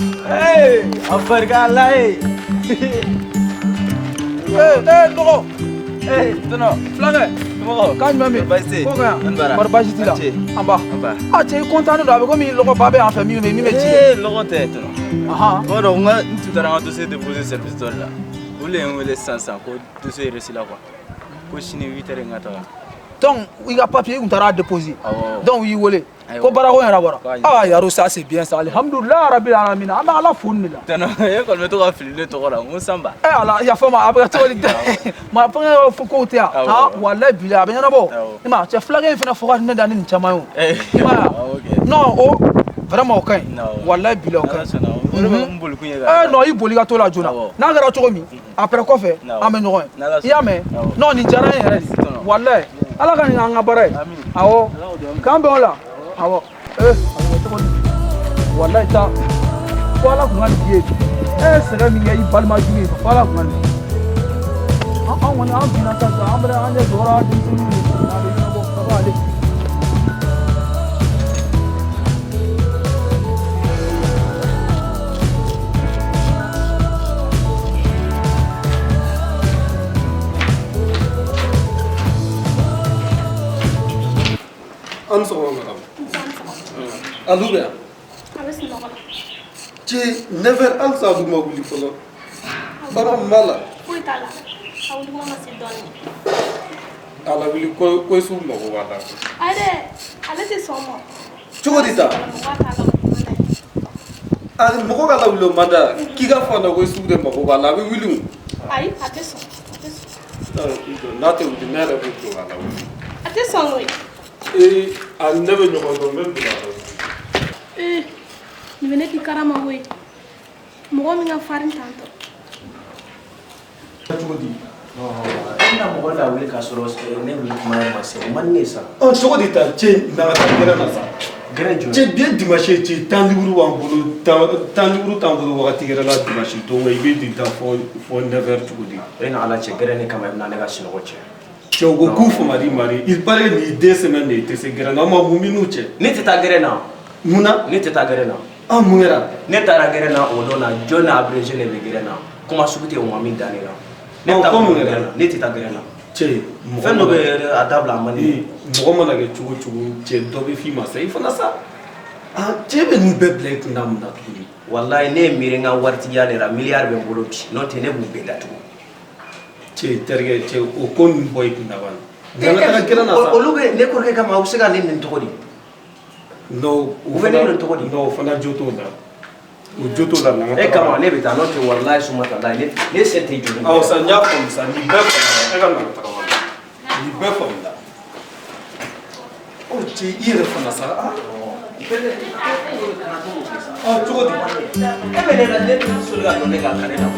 Hey, abarga lai. Logo. Tono. Flage. Mogo. Kan mami. Baisi. Ko ga. Nbara. Barbaji tila. Amba. Ah, tu es content de l'avoir comme logo babé en famille mais Logo te tono. Aha. Bon, on a tout à l'heure dossier déposé service d'ol là. Vous les 500 ko dossier reçu là quoi. Ko chini 8h ngata. Donc, il y a papier où tu as déposé. Donc, oui, oui. Ko barako yara bara. Ah, yaro ça c'est bien ça. Alhamdulillah rabbil alamin. Ama ala funni la. Tono, e ko me to ka filé to la musamba. Eh ala ya fama après to lik. Ma panga fo ko tia. Ah, wallahi bila ben na bo. Ima, tu flagué fina fo ne dan ni chama yo. Ima. Non, oh, vraiment aucun. Wallahi bila aucun. Non, il boli ga to la jona. Na gara to mi. Après quoi faire? Ameno. Ya me. Non, ni jara yere. Wallahi. Ala kan nga bare. Awo. Kambe ola. Awo. Wallahi ta. Wala ko ngani biye. Sere mi ngai balma juye. Wala ko ngani. Wana bina ta amre anje dora din sunu. Na be bo ka ale. I'm sorry, madam. Alubia. She never answered the mobile follow. Mala. Ala will go soon. Chodita. And Mogola will mother. Kiga for the way through the Mogola. We will. I just Nothing with the matter with you. I just only. I never know what to remember. Ni venez di carama oui. Mo mi nga farin tanto. Ina mo wala wili kasoros ne wili kuma mase manesa. On chodita change na ta na sa. Grejo. Je bien dimanche tu tandiburu wambulu tandiburu tambulu wakati gera la dimanche to ngai be di ta for never chudi. Ina ala che gere ne kama na nega sino goche. Chogo kufu mari il paraît ni 2 semaines te se gera na ma muminuche. Ne teta gere na. Muna ne teta gere na. Ah muera. Ne tara gere na odona jona abrege ne gere na. Kuma subite o mami danela. Ne ta comme ne teta gere na. Che fendo be adabla mani. Mo mana ge chugo che dobe fi ma sai fana sa. Ah che be ni be black ndam na tuli. Wallahi ne mirenga warti ya lera milliard be mboloki. No te ne bu be datu. Che terge che o kon boy ndaban. Gana ta gera na sa. Olube ne korke kama usega ne ntokodi. No, no, fana joto da. O joto da na. E kama ne bita no te wallahi sumata dai ne sente joto. Ah, sa nya fam sa ni be e ga na ta wala. Ni be fam da. O che ire fana sa. Ah, chodi. E bene la ne sulga no ne ga kare na.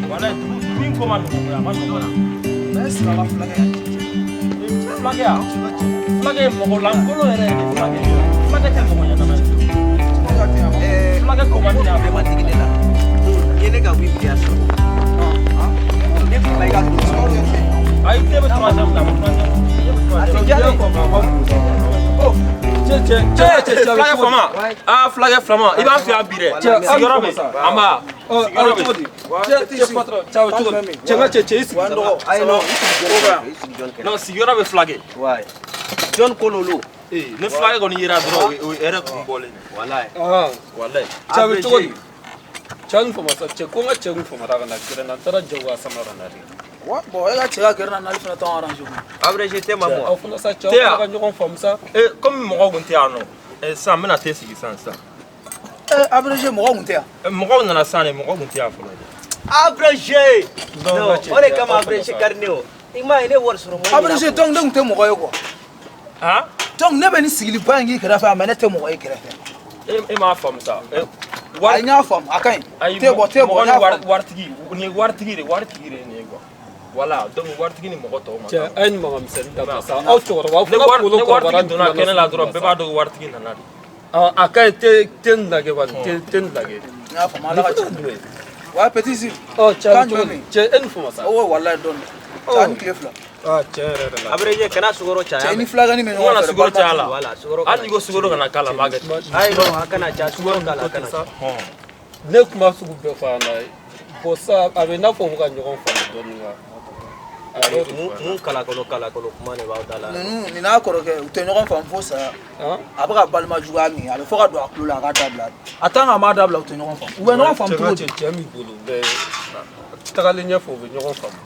Voilà, tu comment Merci la flague. Flague. Flague mo langolo ere flague. Flague te mo yana. Flague comment ni ave matiki de la. Yene ga wi bi aso. Ne flague ga do. Ai te be tuma sam na. Oh. Flague fama. Ah, flague fama. Il va faire bire. Sigaro be. Ama. Sigaro be. Ciao, non, sigara be flague. Why? John Kololo. Ne flague on ira dro era kumbole. Wallahi. Ah, wallahi. ciao chodi. Chan fama sa che ko nga chen fama ta na kira na tara jawa samara na ri. Wa bo ega chega gerna na lifna ton orange. Abrege te mamo. Au fona sa ciao ka nyokon fam sa. Comme mo gonte ano. Ça mena te sigi sans ça. Abrege mo gonte. Mo gonte na sane mo gonte a folo. Abrege. No, ore kama abrege karneo. Ima ine wor suru mo. Abrege donc donc te mo goyo ko. Ah? Donc ne be ni sigili bangi kira fa manete mo goyo kira fa. E ma fam ça. Ay nya fam akan. Te bo wartigi ni wartigi ne go. Voilà, donc wartigi ni mo goto ma. Che ay mo ngam sen ta sa. Au to wa fa ko lo ko baran dona kena la dro be ba do wartigi na na. Ah akai te ten da ge ba ten da ge. Na fam ala ka Ouais, petit si. Oh, Quand tu veux. Tu es une fois ça. Oh, voilà, donne. Tu as une clé là. Ah, tiens, là. Abrege kana sugoro cha. Tu as une flag ni mais On a sugoro cha là. Voilà, sugoro. Ani go sugoro kana kala maget. Ai no akana cha sugoro kala kana. Ne kuma sugu bɛɛ fa na ye bon ça a bɛ n'a fɔ ko ka ɲɔgɔn faamu dɔɔnin wa. Mun kala kolo kuma ne b'aw da la. Ni n'a kɔrɔkɛ u tɛ ɲɔgɔn faamu fo saya. A bɛ ka balima juguya min a bɛ fɔ ka don a tulo la a k'a dabila. A tant que a m'a dabila u tɛ ɲɔgɔn faamu. U bɛ ɲɔgɔn faamu cogo di? Cɛ min bolo bɛɛ tagalen ɲɛfɛ u bɛ ɲɔgɔn faamu.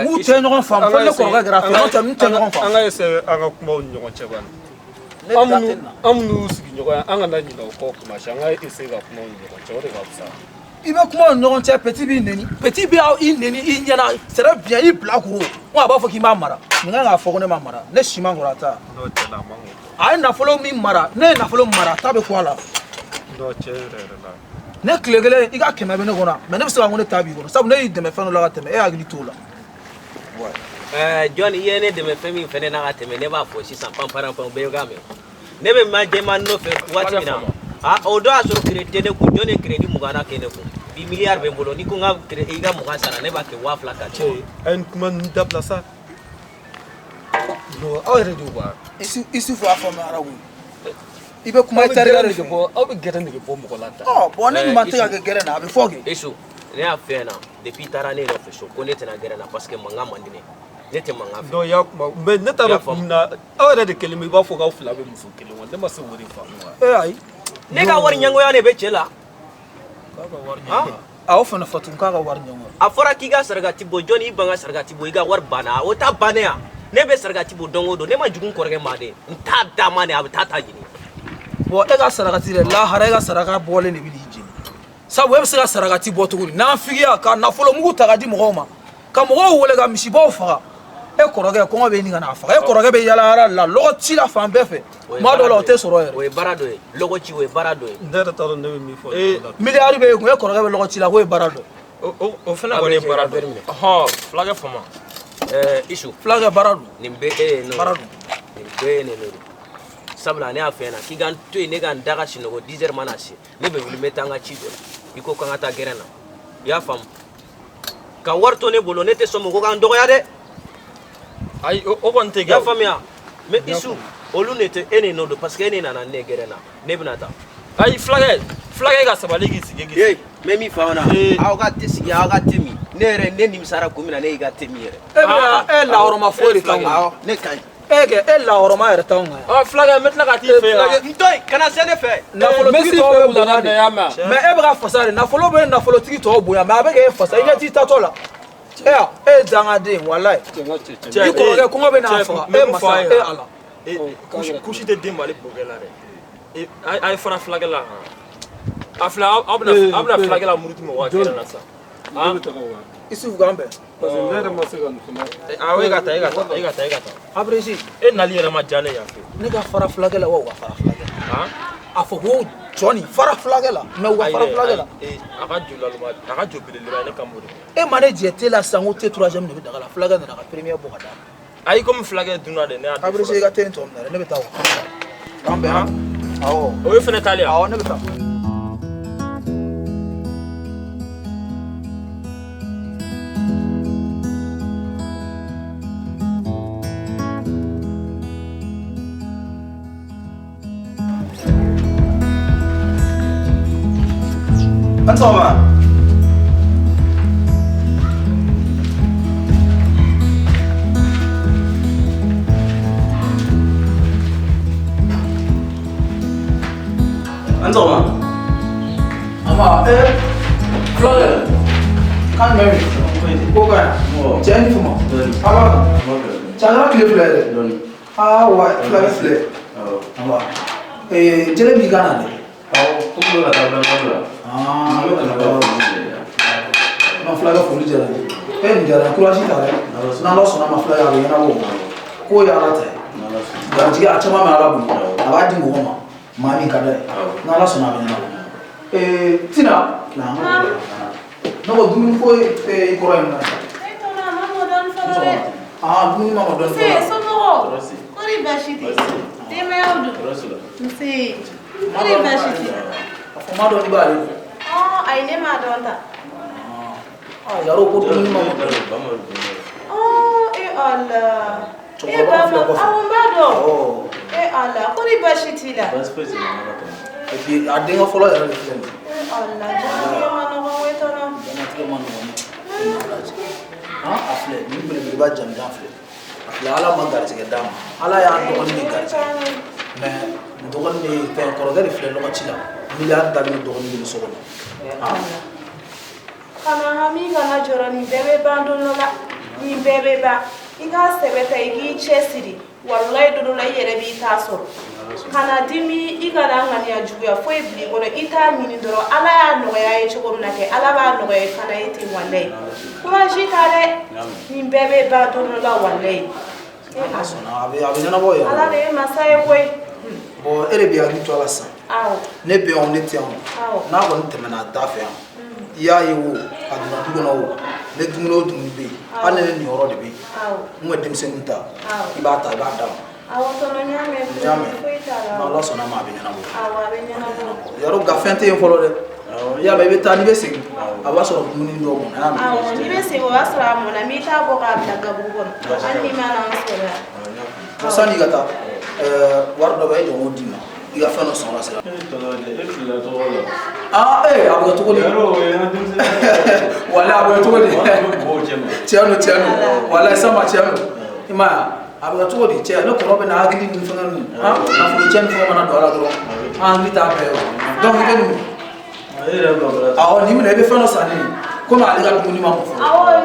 N'u tɛ ɲɔgɔn faamu fo ne kɔrɔkɛ kɛra fɛ n'o tɛ n'u tɛ ɲɔgɔn faamu. An ka essayer an ka kumaw ni ɲɔgɔn cɛ bani. An minnu sigiɲɔgɔn an kana ɲinɛ o kɔ kuma si an ka essayer ka kumaw ni ɲɔgɔn cɛ o de ka fisa. I bɛ kuma ni ɲɔgɔn cɛ petit b'i neni petit bɛ i neni i ɲɛna c'est bien i bila kuru ko a b'a fɔ k'i m'a mara nin kan k'a fɔ ko ne ma mara ne si man kɔrɔ a ta. N'o tɛ la a man a ye nafolo min mara ne ye nafolo mara a ta bɛ ko a la. n'o cɛ yɛrɛ la. ne tile kelen i ka 100 bɛ ne kɔnɔ mais ne bɛ se ka ko ne ta b'i kɔnɔ sabu ne y'i dɛmɛ fɛn dɔ la ka tɛmɛ e hakili t'o la. John i ye ne dɛmɛ fɛn min fɛnɛ na ka tɛmɛ ne b'a fɔ sisan panparan bɛɛ ka mɛn ne bɛ majɛma nɔfɛ waati min na o don y'a sɔrɔ crédit tɛ ne kun John ye crédit 20 kɛ ne kun bi miliyari bɛ n bolo ni ko n ka i ka 20 sara ne b'a kɛ 2000 ka cɛ a ye nin kuma ninnu dabila sa. non aw yɛrɛ de b'a. Isufu a fɔ mɛ ara koyi i bɛ kuma i tarika de fɛ. aw bɛ gɛrɛ nege bɔ mɔgɔ la tan. bon ne ɲuman tɛ ka kɛ gɛrɛ na a bɛ fɔ kɛ. Isu ne y'a fɛ na depuis i taara ne nɔfɛ so ko ne tɛna gɛrɛ na parce que mankan man di ne tɛ mankan fɛ. donc y'a kuma mais ne t'a dɔn kun na aw yɛrɛ de kelen bɛ i b'a fɔ k'aw fila bɛ muso kelen wa ne ma se o de faamu wa. ayi. ne ka wari ɲɛngoya de bɛ cɛ la. aw fana fɔ tun k'a ka wari ɲɛngoya. a fɔra k'i ka sarakati bɔ John i ban ka sarakati bɔ i ka wari banna o t'a bannen yan ne bɛ sarakati bɔ don o don ne ma jugu n kɔrɔkɛ ma de n t'a d'a ma de a bɛ taa ta ɲini. bon e ka sarakati dɛ lahara e ka saraka bɔlen de bɛ n'i jeni sabu e bɛ se ka sarakati bɔ cogo di n'an figiya ka nafolo mugu ta ka di mɔgɔw ma ka mɔgɔw wele ka misibaw faga e kɔrɔkɛ kɔngɔ bɛ ɲini ka n'a faga e kɔrɔkɛ bɛ yaala la lɔgɔ ci la fan bɛɛ fɛ maa dɔw la o tɛ sɔrɔ yɛrɛ. o ye baara dɔ ye lɔgɔ ci o ye baara dɔ ye. ne yɛrɛ t'a dɔn ne bɛ min fɔ. miliyari bɛ yen kun e kɔrɔkɛ bɛ lɔgɔ ci la k'o ye baara dɔ ye. o fana kɔni ye baara dɔ ye. ɔhɔn fulakɛ fama. Isu fulakɛ baara don. nin bɛɛ e ye n'o baara don. nin bɛɛ ye ne n'o sabula ne y'a fɛ na k'i ka n to yen ne ka n daga sinɔgɔ 10 heures mana se ne bɛ wuli n bɛ taa n ka ci jɔ i ko k'an ka taa gɛrɛn na i y'a faamu ka wari to ne bolo ne tɛ sɔn mɔgɔ k'an dɔgɔya dɛ. ayi o kɔni tɛ kɛ. i y'a faamuya mais Isu olu ne tɛ e ni n'o don parce que e ni nana ne gɛrɛn na ne bɛna taa. ayi fulakɛ ka sabali k'i sigi k'i sigi. mɛ min faamu na aw ka tɛ sigi aw ka tɛ min ne yɛrɛ ne nimisara kun min na ne y'i ka tɛ min yɛrɛ. e bɛna e lahɔrɔma foyi de t'anw kan. ne ka ɲi. e lahɔrɔma yɛrɛ t'anw kan. fulakɛ n bɛ tila ka t'i fɛ yan. n to yen kana se ne fɛ. nafolotigi tɔw bɛ bonya de mais e bɛ ka fasa de nafolo bɛ nafolotigi tɔw bonya mais a bɛ k'e fasa i ɲɛ t'i tatɔ la. e ye dangaden walayi. i kɔrɔkɛ kɔngɔ bɛ n'a faga e masa e ala. kusi tɛ den mali bokɛ la dɛ a ye fara fulakɛ la a filɛ aw bɛna fulakɛ la muruti ma waati yɛrɛ la sa. Isufu k'an bɛn. parce que ne yɛrɛ ma se ka nin fana. awɔ e ka taa. Abrezi. e nali yɛrɛ ma diya ne yan fɛ. ne ka fara fulakɛ la wa u ka fara fulakɛ la. a fɔ ko jɔnni fara fulakɛ la mais u ka fara fulakɛ la. a ka jɔ belebeleba ye ne kan b'o de kɛ. e ma ne jɛ te la sisan ko te 3e de bɛ daga la fulakɛ nana ka premier bɔ ka d'a ma. ayi komi fulakɛ dunna de ne y'a. Abrezi i ka te in tɔ minɛ dɛ ne bɛ taa o. k'an bɛn awɔ. o ye fɛnɛ taali yan. awɔ ne bɛ taa. An sɔgɔma. An sɔgɔma. Ama fulakɛ kan jumɛn bɛ ko ka ɲi cɛ ni fama ala cakara tile filɛ dɛ wa fulakɛ filɛ jɛgɛ b'i kan na dɛ. Como la tabla no ma fulakɛ foli diyara n ye nin diyara n ye courage ta dɛ n'ala sɔnna ma fulakɛ a bɛ ɲɛnabɔ k'o ye ala ta ye garijɛgɛ a caman bɛ ala bolo a b'a di mɔgɔ ma maa min ka d'a ye n'ala sɔnna a bɛ ɲɛnabɔ tina ne ko dumuni foyi tɛ i kɔrɔ yen nɔ. dumuni ma mɔ dɔɔni fɔlɔ. Kori baasi tɛ denbayaw don nse kori baasi tɛ. a fɔ n ma dɔn i b'ale dɔn. ayi ne m'a dɔn ta. Ah, yaro ko dumuni ma. Oh, Allah. Baba, Oh. Allah, ko ni bashiti la. Et puis a denga folo yaro filen. Allah, jani ma no ko weto no. Dana tike man no. Ah, afle, ni bele ba jam jam afle. Afle ala ma gar sike dam. Ala ya do ni gar. Mais do ni te ko gar fle lo chila. Milliard dal ni do ni so ko. Ah. Kana hami kana jora ni bebe bando no la. Ni bebe ba. Iga sebeta igi chesiri. Wallahi do la yere bi taso. Kana dimi iga na ngani ya juya fo ibli ko ita mini doro ala ya no ya e choko mnake ala ba no ya kana ite wallahi. Courage tale. Ni bebe bando no la wallahi. Asona abi na boy. Ala le masai koy. Bon, elle est bien habituée à ça. Ne peut on était en. Na ko ntemena dafe am. Ya yewo aduna dugo na wo. Ne dumuno dumbe. Ala ne ni oro de bi. Mo dem senunta. Ibata ibada. To no nyame. Allah sona ma be na bo. Be nyana bo. Yaro gafente en folo de. Ya be ta ni be sing. Aba so dumuni ndo mo na. Ni be sing wa sura mo na mi ta bo ka bla gabu gon. Anni ma na sura. To sani gata. Wardo be do modina. Iga fa no son la sera. Ah abu to ko ni. Wala abu to ko ni. Tiano wala sama tiano. Ima abu to ko ni tiano ko be na agli ni fana ni. Ah na fu tiano fo mana do ala do. Ah ngi ta be. Donc ibe ni. Ah ni mi na be fa no sani. Ko ma ali ga dumuni ma mo.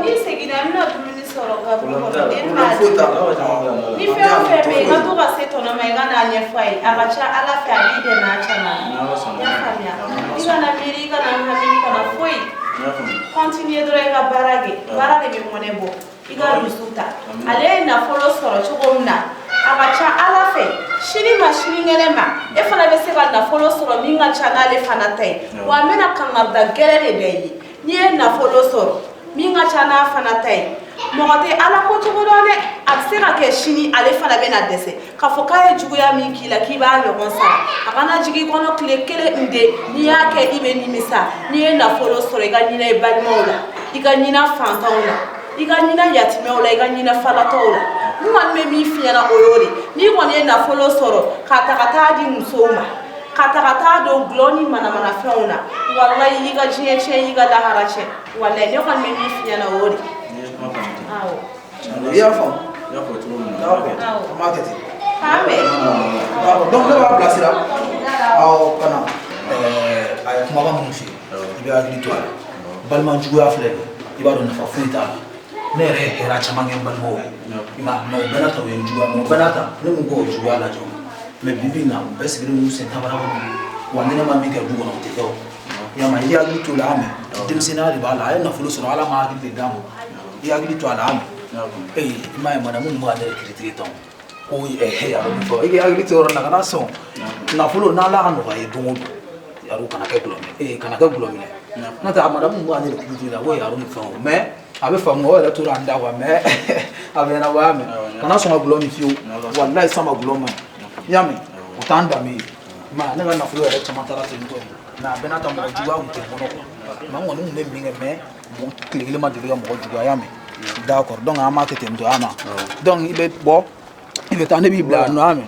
Ni segina mi na dumuni soro gabu gon. Ni fe be ga to ga se to na mai ga na nya fai. Abacha ala fa bi de na chama. Ya famia. Iga na miri ga na hami kana foi. Continue dore ga barage mi monebo. Iga rusuta. Ale na follow soro chugomna. Abacha ala fe. Shini mashini ngelema. E fana be se ga na follow soro minga channel e fana tai. Wa mena kangarda gerere dei. Ni na follow soro. Minga chana fana tai. Mogote ala ko chugorone absera ke shini ale fana be na dese. Ka foka e juguya min kila ki ba yo gonsa. Akana jigi kono kile nde ni yake ibe ni misa. Ni na follow soro ga ni na e balimola. Iga ni na fantaola. Iga ni na yatimeola, iga ni na falatola. Mwan me mi fiana oyori. Ni woni na follow soro kata di musoma. Kata do gloni mana feona. Wallahi iga jeche iga laharache. Wallahi ne kan me mi fiana oyori. Ya fam. Marketing. Donc, on va placer là. Kana. Ay kuma ba mun fi. Ibe agri toile. Balman jugu afle. Iba don fa fuita. Ne re era chamangen balmo. Ima no benata we jugu no benata. Ne mu go jugu ala jo. Me bibi na bes gre mu se tabara ko. Wandina ma mi ga dugo no te ko. Ya ma ya agri toile ame. Dem senari bala ay na fulu so ala ma agri de damo. Ya agri toile ame. Ima ma na mu mo ade critique ton. O ya ro ya agri toile na kana so. Na fulu na la no ga yedungo. Yaro kana ka gulome kana ka gulome na ta amara mu ane ku la wo yaro ni fa me abe fa mo wala to randa wa me abe na wa me kana so gulome fiu wallahi sama gulome yami utanda me ma na na fulo ya chama tara te nto na be na ta mo juwa unte mono ma ngo nu me minge me mo klegele ma diga mo juwa yami d'accord donc ama ke temto ama donc ibe bo ibe ta ne bi bla no ame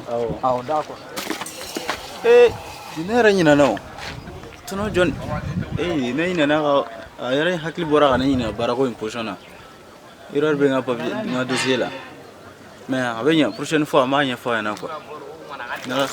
d'accord dinera nyina no tono John na ina na ayare hakli bora kana ina barako impossiona erreur benga pa na dossier là mais avenya prochaine fois ma nya fois na quoi na la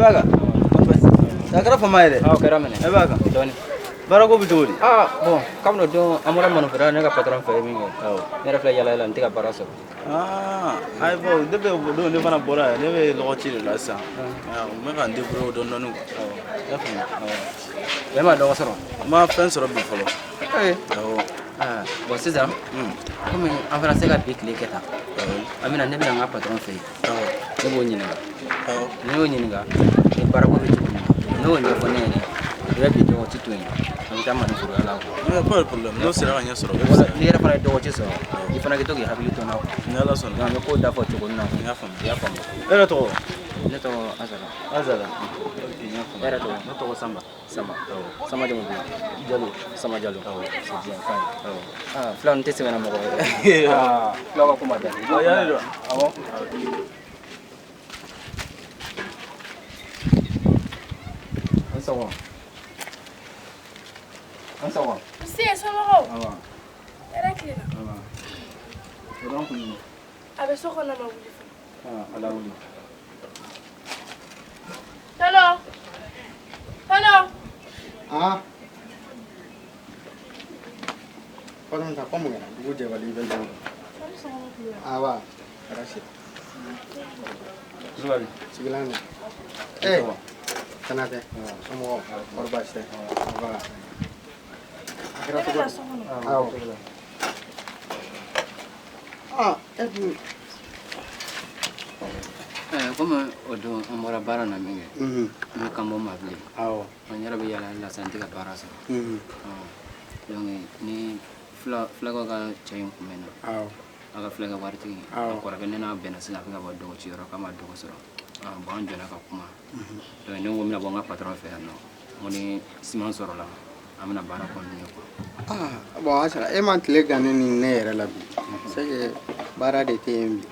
Ebaga. Agora famaire. Kera mene. Ebaga. Doni. Barago bituri. Bon, comme no don amora mano fera nega patron fa mingo. Nera fla yala ntiga baraso. Ai bo debe do ne bana bora ne be lochi la sa. Me kan de bro don nonu. Yama do wasoro. Ma fence ro bi folo. Bon c'est ça. Comme en français ga big leketa. Amina ne bina nga patron fa. ne b'o ɲininka ne y'o ɲininka ni baarako bɛ cogo min na ne y'o ɲɛfɔ ne ɲɛna i bɛ bi dɔgɔci to yen an bɛ taa maniforoya la pas de problème n'o sera ka ɲɛ sɔrɔ n'i yɛrɛ fana ye dɔgɔci sɔrɔ i fana k'i to k'i hakili to n na ni Ala sɔnna an bɛ ko da fɔ cogo min na n y'a faamu i y'a faamu e yɛrɛ tɔgɔ ne tɔgɔ Azala Azala e yɛrɛ tɔgɔ ne tɔgɔ Samba Sama jamu bɛ Jalo Sama Jalo c'est bien fine fulaw n tɛ sɛbɛnna mɔgɔ ye fulaw ka kuma bɛɛ yanni dɔ awɔ an sɔgɔma an sɔgɔma si somɔgɔw awɔ hɛrɛ tilenna awɔ o dɔrɔn kun ye a bɛ so kɔnɔ ma wuli ala wuli tɔnɔ Fatumata ko mun kɛra dugu jɛbali i bɛ jɔn awa kɛra si sigilan de tana tɛ somɔgɔw kɔri baasi tɛ awa a kɛra cogo di awɔ e dun comme o don an bɔra baara na min kɛ n bɛ kan bɔ ma bilen n yɛrɛ bɛ yala la sisan n tɛ ka baara sɔrɔ donc ni fulakɛw ka cɛ in kun bɛ n na a ka fulakɛ waritigi a kɔrɔkɛ ne n'a bɛnna sisan a bɛ ka bɔ dɔgɔciyɔrɔ k'a ma dɔgɔ sɔrɔ bon an jɔra ka kuma donc ne ko n bɛna bɔ n ka patron fɛ yan nɔ n ko ni siman sɔrɔla an bɛna baara continuer quoi bon a sera e ma tile ganne ni ne yɛrɛ la bi c'est que baara de tɛ yen bi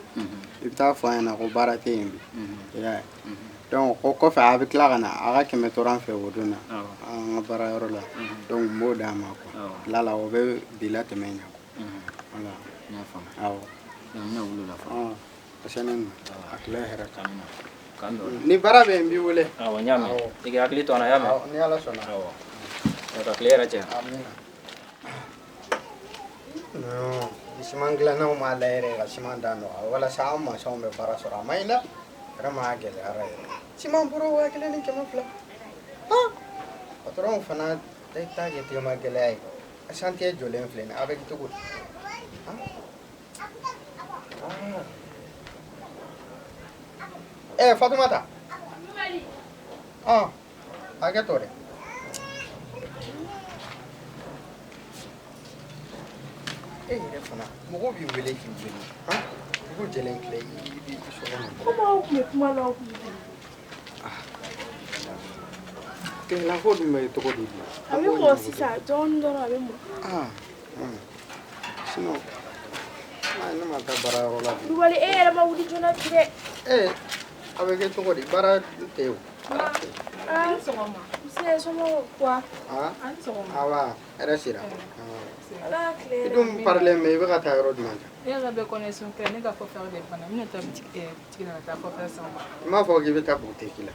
i bɛ taa fɔ an ɲɛna ko baara tɛ yen bi i y'a ye donc o kɔfɛ a bɛ tila ka na a ka 100 tora an fɛ o don na an ka baara yɔrɔ la donc n b'o d'a ma quoi lala o bɛ bi la tɛmɛ ɲɛ quoi voilà n y'a faamu awɔ donc n bɛna wuli o la fɔlɔ parce que ne a tile hɛrɛ kan ni baara bɛ yen n b'i wele awɔ n y'a mɛn i k'i hakili to an na i y'a mɛn ni Ala sɔnna awɔ ka tile yɛrɛ cɛ amina non siman dilannaw m'a layɛ yɛrɛ ka siman da nɔgɔya walasa an masɔnw bɛ baara sɔrɔ a ma ɲi dɛ vraiment a gɛlɛyara yɛrɛ siman bɔrɔ 1000 ni 200 patron fana t'a kɛ tigɛma gɛlɛya ye a chantier jɔlen filɛ nin a bɛ kɛ cogo di Fatumata hakɛ to dɛ e yɛrɛ fana mɔgɔw b'i wele k'i wele dugu jɛlen filɛ i b'i so kɔnɔ komi aw tun bɛ kuma la aw tun bɛ tilela ko dun bɛ cogo di a bɛ mɔ sisan dɔɔnin dɔrɔn a bɛ mɔ sinon ne ma taa baara yɔrɔ la bi Kulubali e yɛrɛ ma wuli joona bi dɛ a bɛ kɛ cogo di baara tɛ yen a ni sɔgɔma nse somɔgɔw wa a ni sɔgɔma awa hɛrɛ sira ala ka tile i dun parilen bɛ i bɛ ka taa yɔrɔ jumɛn Ne yɛrɛ bɛ connexion kɛ ne ka kɔfɛre de banna n bɛna taa tigi la ka taa kɔfɛre san i m'a fɔ k'i bɛ taa butiki la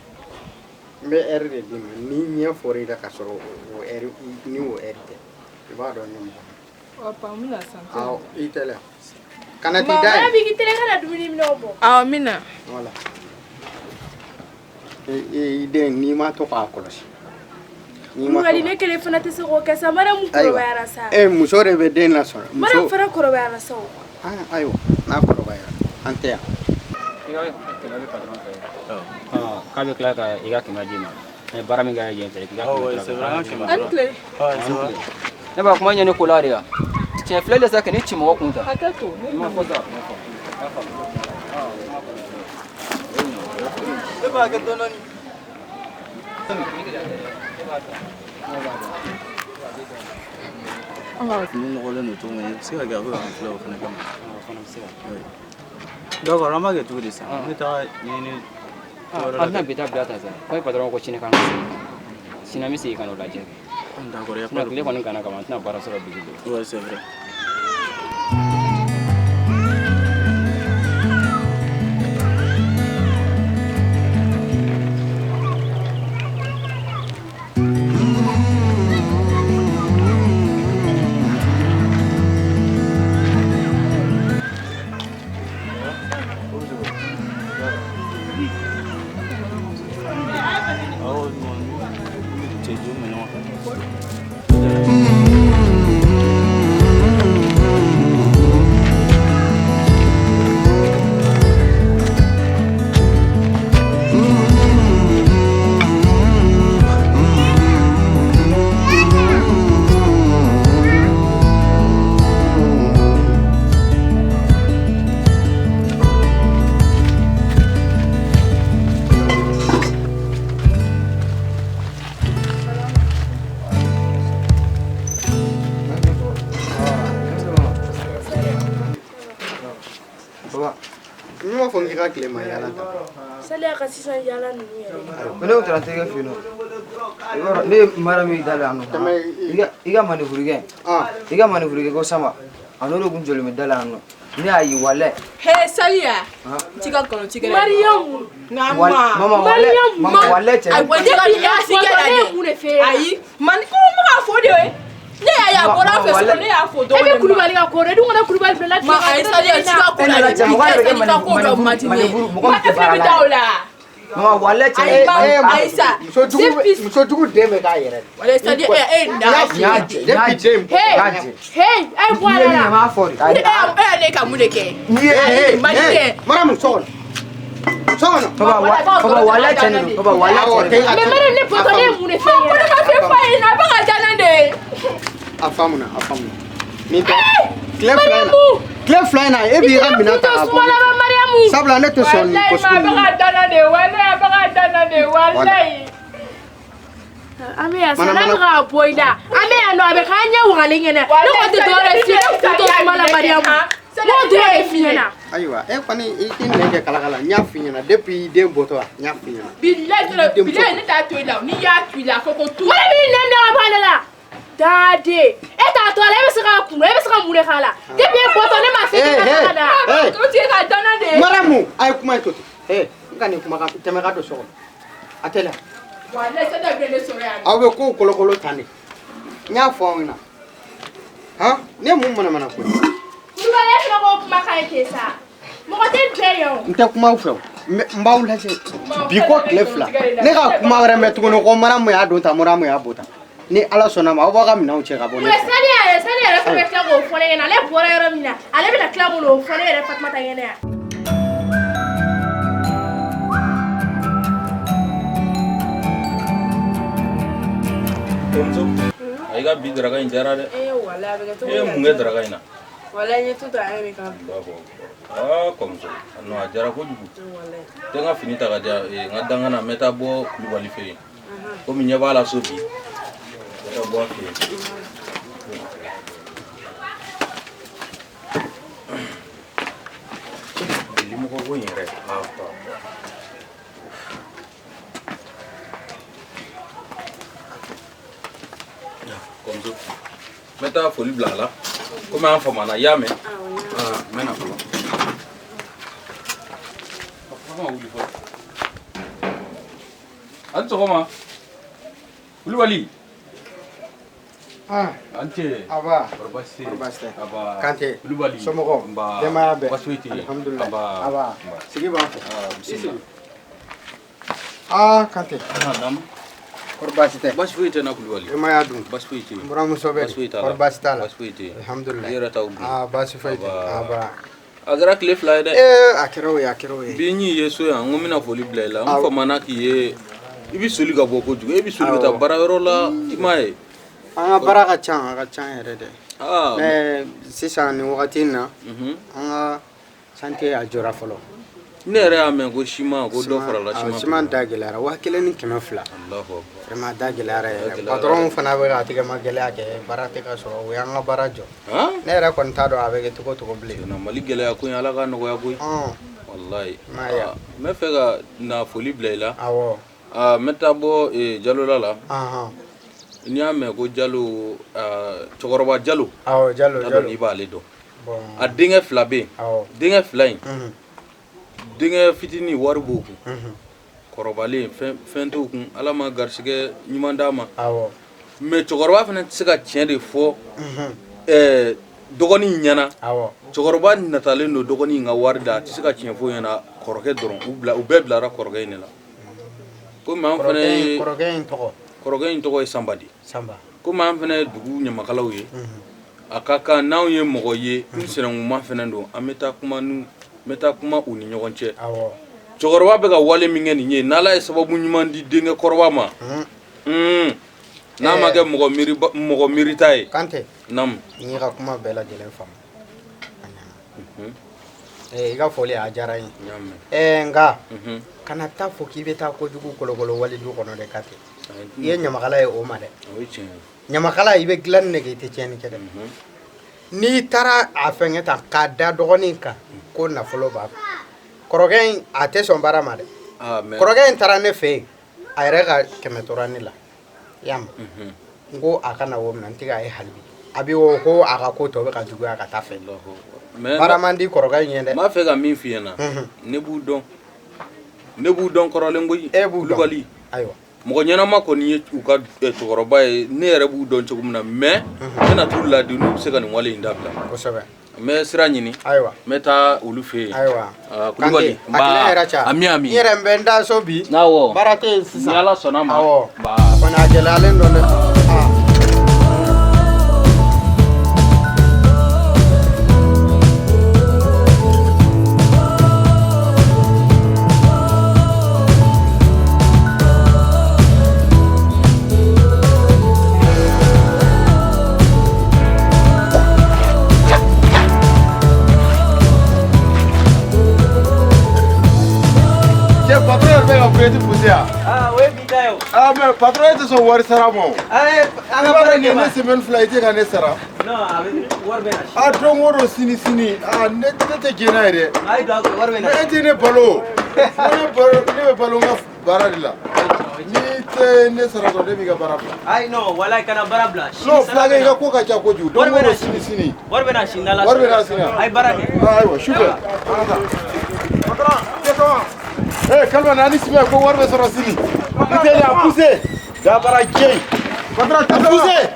n bɛ heure de d'i ma ni ɲɛ fɔra i la ka sɔrɔ o heure ni o heure tɛ i b'a dɔn ne mɔgɔ papa n bɛna san awɔ i tɛ la kana t'i da yen b'i tɛgɛ kana dumuni minɛw bɔ awɔ n bɛna voilà i den n'i ma to k'a kɔlɔsi Kulubali ne kelen fana tɛ se k'o kɛ sa Mariamu kɔrɔbayara sa muso de bɛ den lasɔrɔ Mariamu fana kɔrɔbayara sa o ayiwa n'a kɔrɔbayara an tɛ yan kɛmɛ bɛ patron fɛ k'a bɛ tila ka i ka kɛmɛ d'i ma baara min kɛ yen fɛ k'i ka ne b'a kuma ɲɛni ko la de yan tiɲɛ filɛ de sa ka ni ci mɔgɔ kun ta hakɛ to ma fɔ sa e b'a kɛ dɔɔnin an ka fini nɔgɔlen don cogo min i bɛ se ka kɛ a bɛ ka filɛ o fana kama d'accord an b'a kɛ cogo di sisan n bɛ taga ɲɛɲini an bɛna bi ta bila ta sa ko patron ko sini kan ka segin sini an bɛ segin ka n'o lajɛ d'accord sinon tile kɔni gana kama an tɛna baara sɔrɔ bi ouais c'est vrai ka tile ma yala ta sali ka sisan yala ninnu yɛrɛ ko ne taara terikɛ fɛ yen nɔ ne mara min dalen yan nɔ i ka manifurukɛ ko sama a n'olu kun jɔlen bɛ dalen yan nɔ ne y'a ye wale he saliya ti ka kɔnɔ ti kɛ mariyamu mama wale cɛ ayi man ko ma ka fɔ de ye ne y'a bɔra fɛ so ne y'a fɔ dɔgɔ e bɛ kulubali ka kɔrɔ e dun kana kulubali bila ma ayi saliya ti ka ko la ti ka ko dɔ matine ma e fɛ bɛ taa o la mama wale cɛ Aïssa musojugu den bɛ k'a yɛrɛ wale saliya hey ai bɔra la m'a fɔ de ne ka mun de kɛ mara mun sɔgɔnɔ baba wale cɛ ne baba wale cɛ mais mara ne poto ne mun de fɛ ko ne ma fɛ fa ye na ba ka jana de a faamuna nin tɛ tile fila in na e b'i ka minɛn ta ka bɔ sabula ne tɛ sɔn nin ko sugu ninnu Ame ya sana ka boida. Ame ya no abe kanya wale ngene. No ko te dore fi to mala Mariamu. No dore fi na. Ayiwa e kɔni i nɛgɛ kala n y'a f'i ɲɛna depuis den bɔtɔ n y'a f'i ɲɛna. Bilahi ne t'a to i la ni y'a to i la ko tu. Wala bi ne ne ba la. Dade. E t'a to la e bɛ se ka kun e bɛ se ka mun de k'a la. Depuis bɔtɔ ne ma se ka da. To ti ka dana de. Mariamu a ye kuma in to ten. N ka nin kuma tɛmɛ ka don so kɔnɔ. A tɛ la. Aw bɛ ko kolokolo tan de n y'a fɔ aw ɲɛna han ne mun manamana ko kulubali e fana ko kuma ka ɲi ten sa mɔgɔ tɛ jɛ yen o n tɛ kuma aw fɛ o n b'aw lajɛ bi ko tile fila ne ka kuma wɛrɛ mɛn tuguni ko Mariamu y'a don tan Mariamu y'a bɔ tan ni Ala sɔnna ma aw b'a ka minɛnw cɛ ka bɔ ne fɛ sani yɛrɛ fana bɛ tila k'o fɔ ne ɲɛna ale bɔra yɔrɔ min na ale bɛna tila k'o fɔ ne yɛrɛ Fatumata ɲɛna yan Ai ka bi daraga in jara de. Wala bɛ kɛ to. Mun kɛ daraga in na? Wala nye to ta ai ka. Komso. No a jara ko jugu. Wala. Te nga fini ta ka ja nga danga na meta bo kulubali fe. Ko mi nya bala so bi. Meta bo fe. Limu ko ko yere. Komso. Meta foli bila la. Comme un femme na yame. Mena folo. Anto koma. Kulubali. Ante. Aba. Barbaste. Aba. Kante. Kulubali. Somogo. Ba. Demaya be. Baswiti. Alhamdulillah. Aba. Sigi ba. Bismillah. Kante. Madam. Korbasite. Baswiti na Kulubali. Demaya dun. Baswiti. Muramu sobe. Korbasita la. Baswiti. Alhamdulillah. Yera taw. Baswiti. Aba. Agara cliff la de. Akero. Bini yeso ya ngomina foli blela. Mfa manaki ye. Ibi soli ka boko jugu. Ibi soli ka bara yoro la imaye. Anga bara ka can yɛrɛ dɛ. Mais sisan nin wagati in na an ka santé a jɔra fɔlɔ. Ne yɛrɛ y'a mɛn ko siman ko dɔ farala siman da gɛlɛyara 1,200. Allahu vraiment da gɛlɛyara yɛrɛ. Patron fana bɛ ka tigɛ ma gɛlɛya kɛ baara tɛ ka sɔrɔ o y'an ka baara jɔ. Ne yɛrɛ kɔni t'a dɔn a bɛ kɛ cogo cogo bilen. Mali gɛlɛya ko in Ala ka nɔgɔya koyi. Wallahi. N bɛ fɛ ka na foli bila i la. Awɔ. N bɛ taa bɔ Jalola la. N'i y'a mɛn ko Jalo cɛkɔrɔba Jalo. Awɔ Jalo. I b'ale dɔn. A denkɛ fila bɛ yen. Denkɛ fila in. Denkɛ fitinin wari b'o kun. Kɔrɔbalen fɛn t'o kun Ala ma garisigɛ ɲuman d'a ma. Mais cɛkɔrɔba fana tɛ se ka tiɲɛ de fɔ dɔgɔnin ɲɛna. Cɛkɔrɔba natalen don dɔgɔnin ka wari da a tɛ se ka tiɲɛ fɔ ɲɛna kɔrɔkɛ dɔrɔn u bɛɛ bilara kɔrɔkɛ in de la. Komi an fana ye kɔrɔkɛ in tɔgɔ ye Sanba de. Komi an fana ye dugu ɲamakalaw ye a ka kan n'anw ye mɔgɔ ye n sinankuma fana don an bɛ taa kuma u ni ɲɔgɔn cɛ. Cɛkɔrɔba bɛ ka wale min kɛ nin ye n'Ala ye sababu ɲuman di denkɛ kɔrɔba ma n'a ma kɛ mɔgɔ miirita ye. Kante. Naamu. N y'i ka kuma bɛɛ lajɛlen faamu. I ka foli a diyara n ye. Nka kana taa fɔ k'i bɛ taa kojugu kolokolo wali du kɔnɔ dɛ Kate. I ye ɲamakala ye o ma dɛ. Ɲamakala i bɛ dilanni de kɛ i tɛ tiɲɛni kɛ dɛ. N'i taara a fɛngɛ ta k'a da dɔgɔnin kan ko nafolo b'a kɔrɔkɛ in a tɛ sɔn baara ma dɛ kɔrɔkɛ in taara ne fɛ yen a yɛrɛ ka 100 tora ne la yam n ko a kana o minɛ n tɛ k'a ye hali bi a bɛ o ko a ka ko tɔ bɛ ka juguya ka taa fɛ baara man di kɔrɔkɛ in ye dɛ. n b'a fɛ ka min f'i ɲɛna ne b'u dɔn kɔrɔlen koyi e b'u dɔn ayiwa mɔgɔ ɲɛnama kɔni ye u ka cɛkɔrɔba ye ne yɛrɛ b'u dɔn cogo min na mais n bɛna t'u ladi n'u bɛ se ka nin wale in dabila kosɛbɛ n bɛ sira ɲini ayiwa n bɛ taa olu fɛ yen ayiwa kulubali ami n yɛrɛ n bɛ n da so bi awɔ baara tɛ yen sisan ni ala sɔnna ma awɔ kɔni a gɛlɛyalen don dɛ. mais patron tɛ sɔn wari sara ma o. an ka baara kɛ ne semaine fila i tɛ ka ne sara. non a bɛ wari bɛ na. a don o don sini ne tɛ jɛn n'a ye dɛ. ayi donc wari bɛ na. mais e tɛ ne balo ne bɛ balo n ka baara de la. n'i tɛ ne sara dɔrɔn ne b'i ka baara bila. ayi non walayi kana baara bila. non fulakɛ i ka ko ka ca kojugu don o don sini. wari bɛ na sini n'ala sɔnna. wari bɛ na sini. ayi baara kɛ. ayiwa sufɛ an ka taa. patron kɛ kama. kalma naani sibɛ ko wari bɛ sɔrɔ sini. Poussez là, poussez. Dabarajé. Poussez.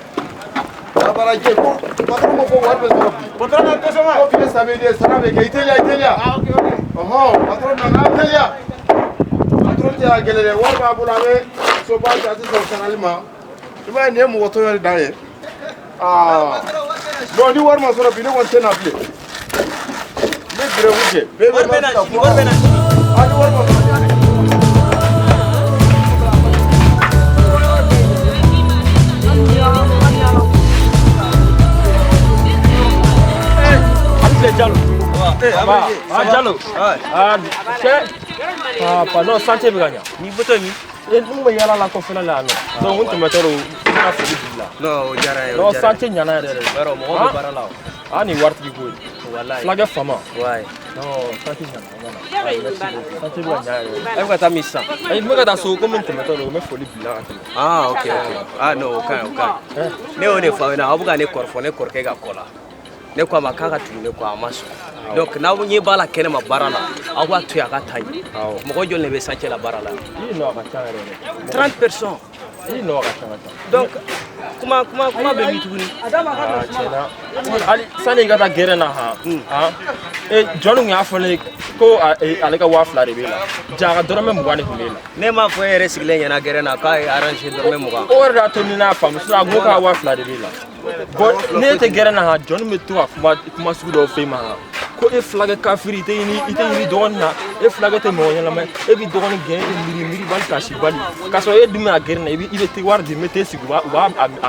Dabarajé. Patron mo ko war be so. Patron na to sama. Ko fini samedi sara be ke Italia. Ah OK. Patron na Italia. Patron ya gelele war ba bula be so ba ta so sanalima. Iba ne mo to yori daye. Bon di war ma so bi ne won tena ble. Ne dire wuje. Be war be na. Ani war ma Diallo. Diallo. Pardon, santé bɛ ka ɲa. Ni bɔtɔ min? N bɛ yala la kɔfɛla la yan nɔ. Donc n tɛmɛtɔ don n bɛna foli b'i la. Non o diyara n ye. Non santé ɲana yɛrɛ de. Baro mɔgɔ bɛ baara la o. Ni waritigi ko ye. Walayi. Fulakɛ fama. Ouais. Non santé ɲana. Santé bɛ ka ɲa yɛrɛ. E bɛ ka taa min sisan? N bɛ ka taa so komi n tɛmɛtɔ don n bɛ foli b'i la ka tɛmɛ. OK. Non o kaɲi o kaɲi. Ne y'o de fɔ aw ɲɛna aw bɛ ka ne kɔrɔfɔ ne kɔrɔkɛ ka kɔ la. Ne ko a ma k'a ka tugu ne kɔ a ma sɔn donc n'aw ɲɛ b'a la kɛnɛ ma baara la aw b'a to yen a ka taa yen mɔgɔ jɔn de bɛ santier la baara la 30 personnes donc kuma bɛ min tuguni tiɲɛna hali sani i ka taa gɛrɛn na jɔn y'a fɔ ne ko ale ka 2000 de b'e la ja ka dɔrɔmɛ 20 de tun b'e la ne m'a fɔ e yɛrɛ sigilen ɲɛna gɛrɛn na k'a ye arranger dɔrɔmɛ 20 o yɛrɛ de y'a to ni n'a faamu sinon a ko k'a 2000 de b'e la bon ne tɛ gɛrɛn na jɔn bɛ to ka kuma sugu dɔw f'e ma ko e fulakɛ kafiri i tɛ ɲini dɔgɔnin na e fulakɛ tɛ mɔgɔ ɲɛnama ye e b'i dɔgɔnin gɛn e miiri bali kasi bali k'a sɔrɔ e dun bɛ a gɛrɛn na i bɛ wari di mɛ t'e sigi u b'a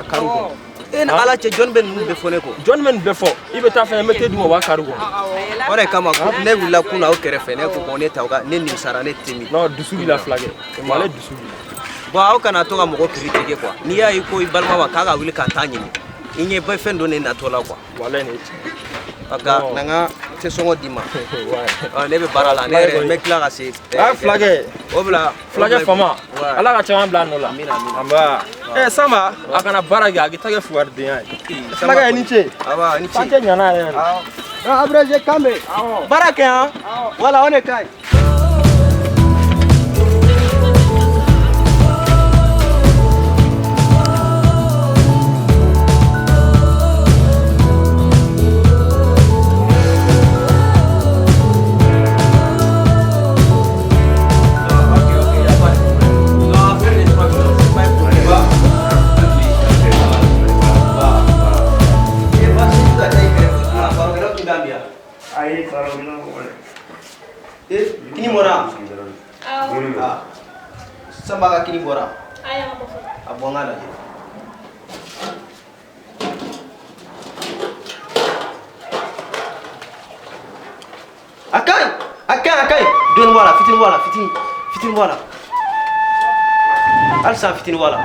kari o kɔnɔ e ni ala cɛ jɔn bɛ ninnu bɛɛ fɔ ne kɔ jɔn bɛ nin bɛɛ fɔ i bɛ taa fɛn mɛ t'e dun u b'a kari o kɔnɔ o de kama ne wulila kunna aw kɛrɛfɛ ne ko ne ta ne nimisara ne tɛ min non dusu b'i la fulakɛ ale dusu b'i la bon aw kana to ka mɔgɔ critiquer quoi n'i y'a ye ko i balima ma k'a ka wuli ka taa ɲini i ɲɛ bɛ fɛn dɔ ne natɔ la quoi walayi ne aga nanga tɛ sɔngɔ d'i ma ne bɛ baara la ne yɛrɛ n bɛ tila ka se fulakɛ o bila fulakɛ fama ala ka caman bila a nɔ la anba Samba a kana baara kɛ a k'i ta kɛ fugaridenya ye fulakɛ i ni ce ni ce santé ɲana yɛrɛ abrégé kan bɛ baara kɛ yan wala o de ka ɲi kini bɔra Samba ka kini bɔra a bɔ n ka lajɛ a kaɲi dɔɔni bɔ a la fitini bɔ a la fitini bɔ a la halisa fitini bɔ a la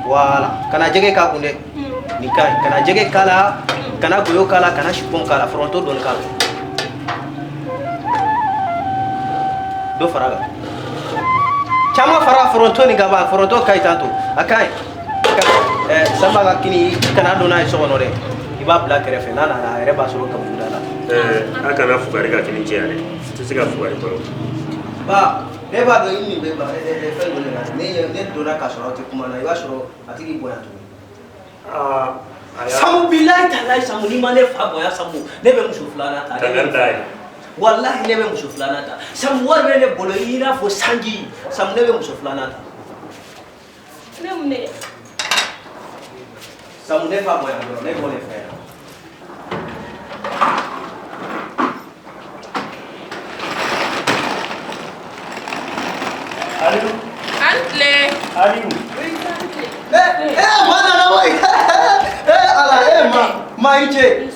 voilà kana jɛgɛ k'a kun dɛ nin kaɲi kana jɛgɛ k'a la kana goyo k'a la kana chipon k'a la foronto dɔɔni k'a la do faraga chama fara fronto ni gaba fronto kai tanto akai samba ga kini kana do na so onore iba bla kerefe na ere ba so ka bunda la aka na fugari ga kini jare tisiga fugari ko ba ne ba do yini be ba fe do ne do na ka so ro te kuma na iba so atiki boya to samu billahi taala samu ni mane fa boya samu ne be muso fulana ta wallahi ne be muso fulana ta samu war ne bolo ina fo sanji samu ne be muso fulana ta ne munne samu ne fa boya ne bole fe Aliou Antle Aliou mana na boy ala ma iche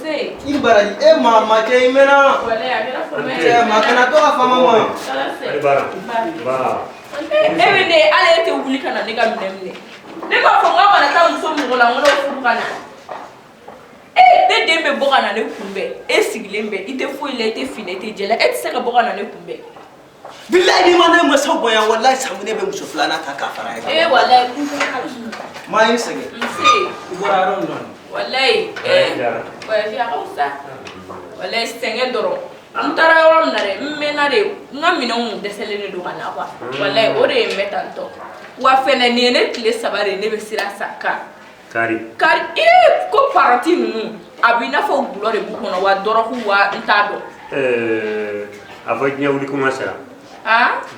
ini baraji ma che imena wala akira fome ma kana to afama mo ba ebene ale te wuli kana ne ga mnemne ne ba fo ngwa na ta muso mu la ngono fu kana de dembe bokana ne kumbe sigilembe ite fo ile ite fine ite jela se ka bokana ne kumbe billahi mana ma so boya wallahi samu ne be muso fulana ta ka fara wallahi ma yin sege Iboraro non. Wallahi wa fi hausa. Wallahi senge doro. Antara yoram nare menare ngamina un deselene do kana kwa. Wallahi ore metanto. Wa fene ne tile sabare ne be sira saka. Kari ko parati nu abina fo glore bu kono wa doro ku wa ntado. Ava nyawli kuma sera.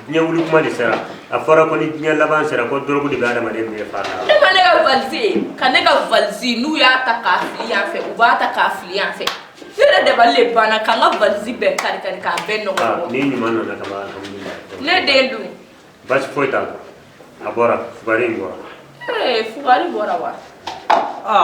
Nyawli kuma ni sera. Afara ko ni nyalla ban sera ko doro ku diga da mane be fara. Ne mane ga valzi, kanega valzi nu ya ta kafli ya fe u ba ta kafli ya fe. Sera de balle bana kanga valzi be kari ka ben no ko. Ni ni manna na kama alhamdulillah. Ne dendu. Bas foita. Abora fugari ngora. Fugari bora wa.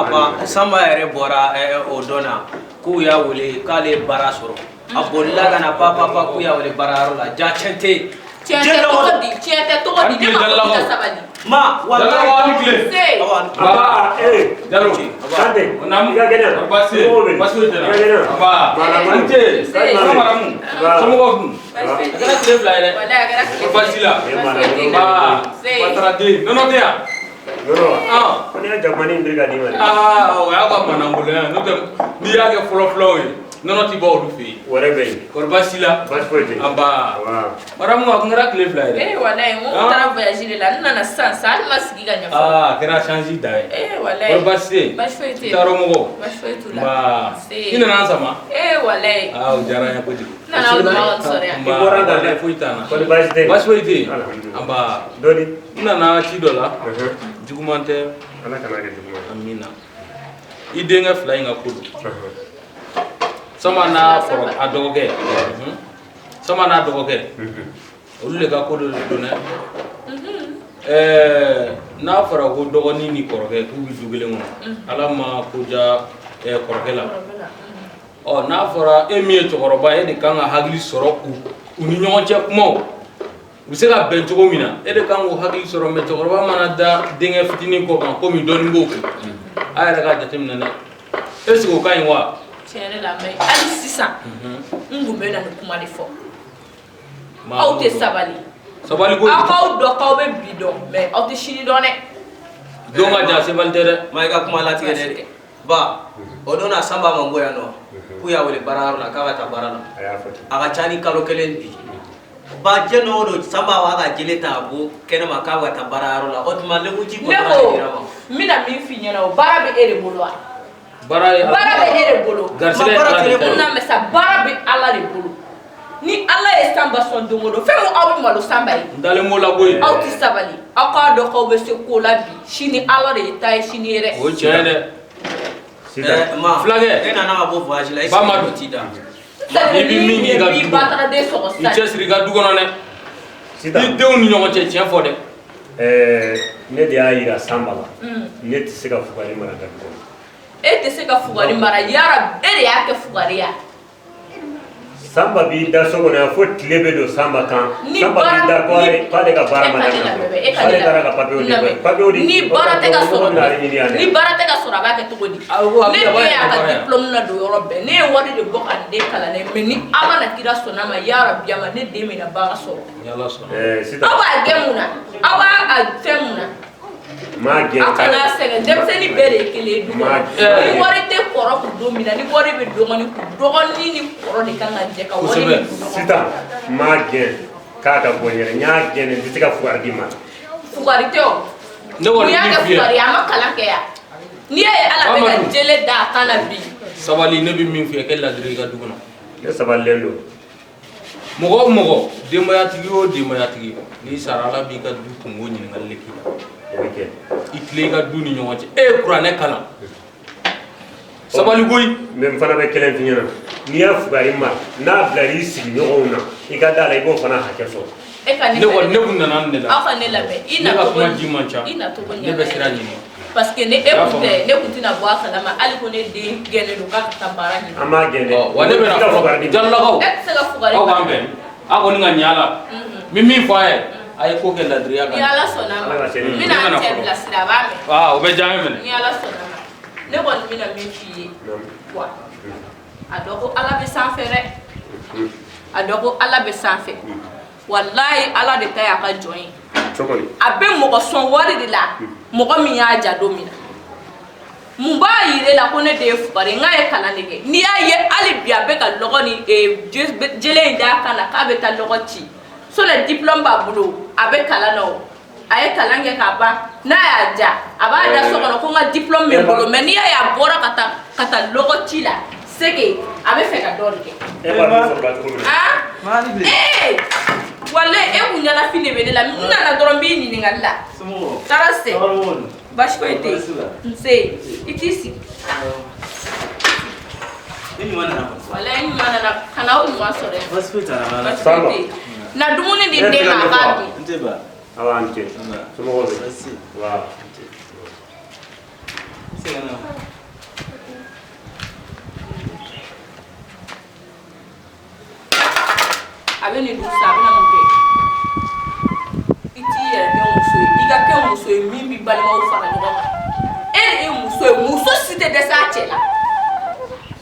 Ba samba ere bora odona ku ya wole kale barasoro. Abolla kana papa ku ya wole bararo la ja chente. Chente to di ne ma sabani. Ma wallahi say aba dalo kande onam ga gena basi tena aba manje samaramu samogo gara kleb la ile basi la ba patrade no dia ko ni jamani ndriga ni wala wa ga manangula no ni ya ke flow non ti bo du fi wore be korbasila baspote amba maramu ngara kleb la wallahi mo tara voyager la nana sansa masigi ganya kera change dai wallahi korbasi basfete taro mo basfete la ba ina nan sama wallahi jara ya podi nana ma sore ibora da le fuitana korbasi basfete amba doni ina na ti dola jugumante ala kana ke jugumante amina idenga flying akudu sama na for adoge sama na adoge ulu le ga ko do na na fara go dogo ni ni koroge ku bi dugele mo ala ma ko ja koroge la na fara emi to koroba e de kan hagli soro ku uni nyon che mo use ga ben to mina e de kan go hagli soro me to koroba mana da dinga fitini ko kan ko mi don ngo ku ayra ga jatim na esi ko kan wa chere la mai ali sisa ngumbe na kuma defo au te sabali go akau do ka be bidon mais au te shini doné do ma ja se valtere mai ga kuma lati de ba odona samba mambo ya no ku ya wele bararo la ka ta barala aga chani kalo kelen bi ba jeno do samba wa ga jileta bu kenema ka wa ta bararo la odma le uji ko bararo mina mi finyana o barabe ere bolwa barabe ere bolo na mesa barabe ala de bolo ni ala e samba son dongodo fe mo awu malo samba yi ndale mo la boy aw ti sabali aka do ko be se ko la bi shini ala de tay shini re o chene sida ma flage ena na bo voyage la ba ma do tida bi mingi ga bi batara de so sa i chesri ga dugono ne sida ni dew ni nyongo che chen fode ne de ayira samba la ne ti se ga fugari mara ga te se ka fugari mara yara ere ya ke fugari ya Samba bi da sogo na fo tlebe do samba kan samba bi da ko ale ka bara ma ale kara ka papio di ni bara te ka soro ni bara te ka soro ba ke to di ne ya ka diplôme na do yoro be ne wadi de bo kan de kala ne me ni ala na kira sona ma ya rabbi ama ne de me na ba soro yalla sona sita awa gemuna awa a femuna ma gen akana sege demse ni bere kele du ni wari te koro ku do mina ni wari be do ngani ku do ngani ni koro de kan je ka wari sita ma gen ka ka bonyere nya gen ni tika fuar di ma fuari te o ne wari ni ya fuari ama kala ke ya ni ya ala be ka jele da kana bi sabali ne bi min fi ke la dire ga duguna ne sabal lendo mogo demaya tigi o demaya tigi ni sarala bi ka du kungo nyin ngalle ki okay itle ga du ni nyonce e qur'ane kala sabali goy même fana be kelen finyana ni ya fugari ma na blari sigi nyogona ikada la ibo fana hakeso e kan ne ko ne kunna nan ne la afa ne la be ina ko ma jimancha ina to ne be sira ni parce que ne écoute ne kuntina bo akala ma ali ko ne de gene do ka tabara ni ama gene wa ne be na fugari jalla ko e se ga fugari ko ambe ako ni nganyala mimi faye ay ko ke la dria ga ni ala sona ma mina te la sira ba me o be jame men ni ala sona ma ne ko mina me fi wa adoko ala be sanfere adoko ala be sanfe wallahi ala de tay aka join chokoli abe mo ko son wari de la mo ko mi ya ja do mina mun ba yire la ko ne de fugari nga e kala nege ni ya ye ali bia be ka logo ni jele inda kana ka be ta logo ti so le diplôme ba bulo abe kala no aye kala nge ka ba na ya ja aba da so ko nga diplôme me bulo me ni ya bora kata logo ti la seke abe fe ka dorke e ba so ba ko wala e kunya la fine be la mina na dorombi ni ngalla tarase bash ko ite nse itisi ni mana wala ni mana na kana o ma sore hospital na dumuni di de ma ka bi nteba awante sumo go wa segana abeni du sabina mo pe iti ya de muso iga ke muso mi bi balima o fara do e muso site de sa chela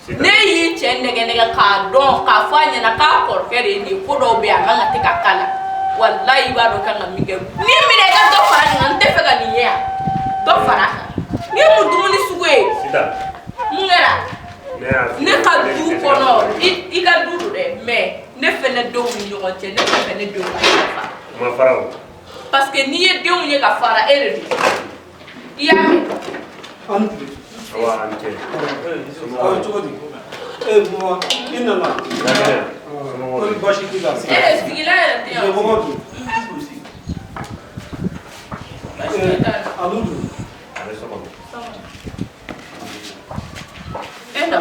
ne yi che nege ka don ka fanya na ka korfere ni ko do be amanga te ka kala wallahi ba do kan mi ge ni mi de ga do fara ni ante fe ga ni ya do fara ni mu dumuni suwe sita ngera ne ka du kono iga du de me ne fene do ni yo che ne fene do ma farao parce que ni ye denw ye ka fara ere du iya me awa ante chogodi mo inna la ko bashi tiga sigila ere te je bogodu aludu enda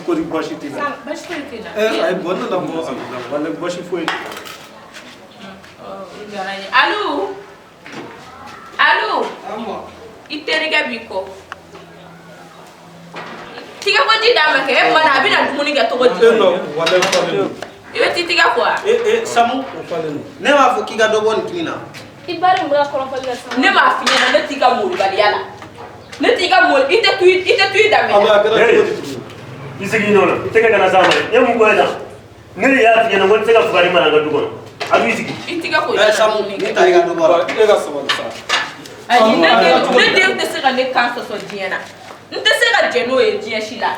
ko di bashi tiga bashi tiga ay bonna la mo wala bashi foi Allô? Allô? Iterika biko. Tiga ko di dama ke mana bina dumuni ga to ko di. No, wala falen. Ibe tiga ko. Samu falen. Ne ma fo kiga do bon kina. Ibari mbra ko falen samu. Ne ma fi na ne tiga mo bali yala. Ne tiga mo ite tu dama. Isigi nono, itega kana sama. Yemu ko eda. Ne ya fi na mo tega fugari mana ga dugono. Abisigi. Itiga ko. Samu ni ta iga do bon. Ega so sa. Ai ne de te se ga ne kan so diena. Nte se ga jeno e dia shila.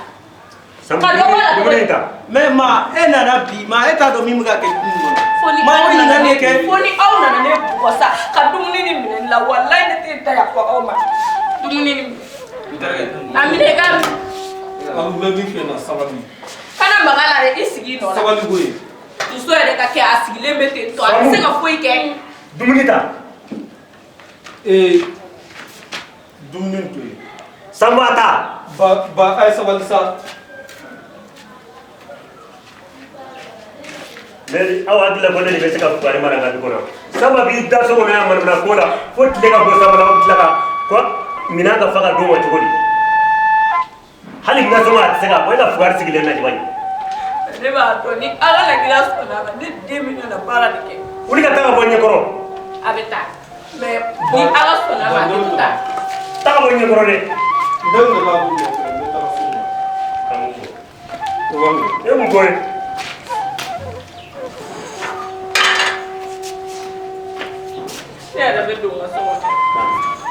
Mais ma na bi ma eta do mi mga ke kuno. Ma ni na ne ke. Foni au na ne ko sa. Ka dumuni ni min la wallahi ne te ta ya ko o ma. Dumuni ni. Amine ga. Alu me bi fe na sababi. Kana magala re isigi no. Sababi boy. Tu so ere ka ke asigi le mete to. Ase ga foi ke. Dumuni ta. Dumuni to. Sambata. Ba ay sababi sa. Neri awa dila bonne ni beseka fugari mara ngati kona sababi da so na man na kola fot lega go sabala tlaka ko minaka faga do wa tugodi hali na so ma tsega ko ida fugari sigile na jibani ne b'a dɔn ni ala na kira sɔnna a ma ne den bɛ na baara de kɛ. Wuli ka taa ka bɔ ɲɛkɔrɔ. A bɛ taa mais ni ala sɔnna a ma a tɛ taa. Taa ka bɔ ɲɛkɔrɔ dɛ. Den de b'a bolo ne taara so ma. Ka mun fɔ? E mun fɔ ye? Ne yɛrɛ bɛ don n ka so kɔnɔ.